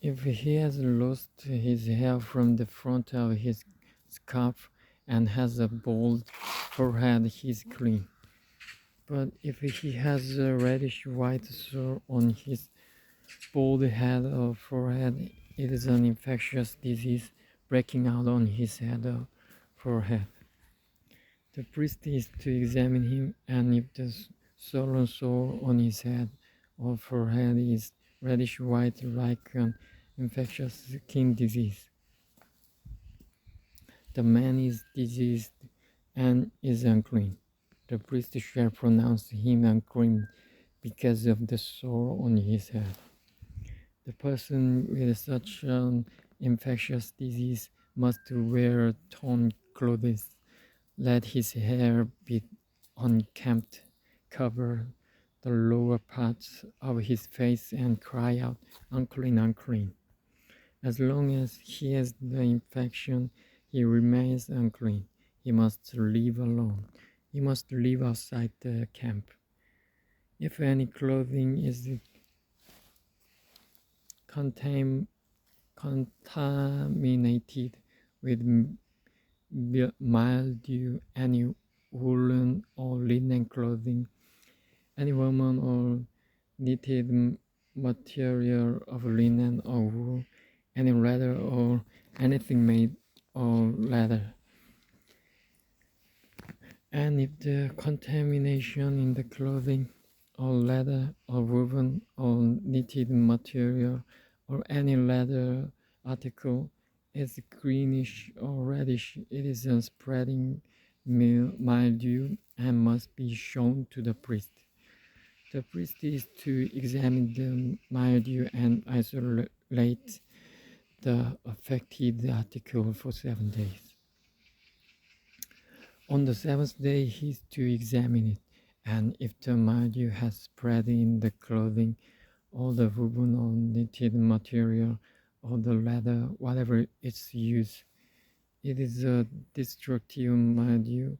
If he has lost his hair from the front of his scalp and has a bald forehead, he is clean. But if he has a reddish white sore on his bald head or forehead, it is an infectious disease breaking out on his head or forehead. The priest is to examine him, and if the swollen sore on his head or forehead is reddish white like an infectious skin disease, the man is diseased and is unclean. The priest shall pronounce him unclean because of the sore on his head. The person with such an infectious disease must wear torn clothes. Let his hair be unkempt, cover the lower parts of his face, and cry out, "Unclean, unclean." As long as he has the infection, he remains unclean. He must live alone. He must live outside the camp. If any clothing is contaminated with mildew, any woolen or linen clothing, any woman or knitted material of linen or wool, any leather or anything made of leather. And if the contamination in the clothing or leather or woven or knitted material or any leather article is greenish or reddish, it is a spreading mildew and must be shown to the priest. The priest is to examine the mildew and isolate the affected article for 7 days. On the seventh day he is to examine it, and if the mildew has spread in the clothing or the woven or knitted material or the leather, whatever its use, it is a destructive mildew,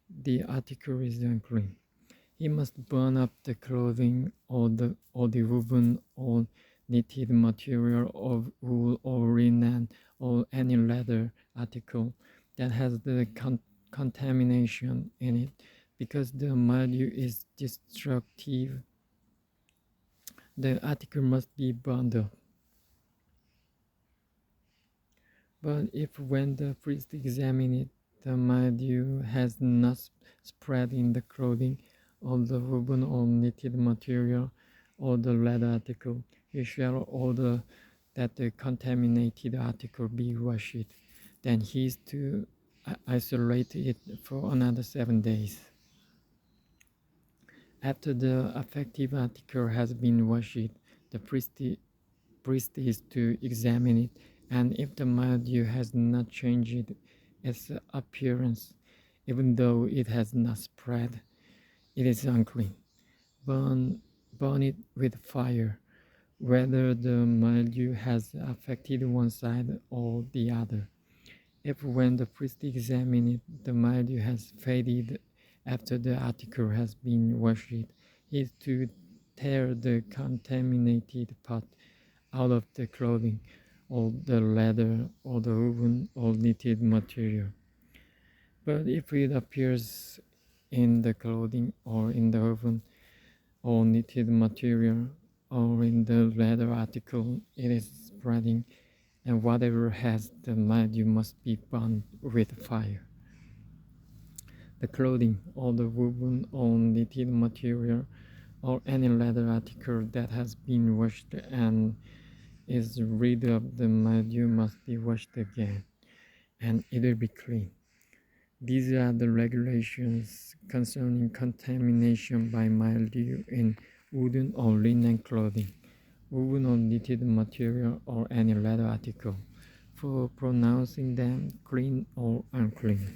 the article is unclean. He must burn up the clothing or the woven or knitted material of wool or linen or any leather article that has the contamination in it, because the mildew is destructive. The article must be burned up. But if when the priest examines it, the mildew has not spread in the clothing or the woven or knitted material or the leather article, he shall order that the contaminated article be washed. Then he is to isolate it for another 7 days. After the affected article has been washed, the priest is to examine it, and if the mildew has not changed its appearance, even though it has not spread, it is unclean. Burn it with fire, whether the mildew has affected one side or the other. If when the priest examines it, the mildew has faded after the article has been washed, he is to tear the contaminated part out of the clothing or the leather or the woven or knitted material. But if it appears in the clothing or in the woven or knitted material or in the leather article, it is spreading, and whatever has the mildew must be burned with fire. The clothing or the woven or knitted material or any leather article that has been washed and is rid of the mildew must be washed again, and it will be clean. These are the regulations concerning contamination by mildew in woolen or linen clothing, woven or knitted material, or any leather article, for pronouncing them clean or unclean.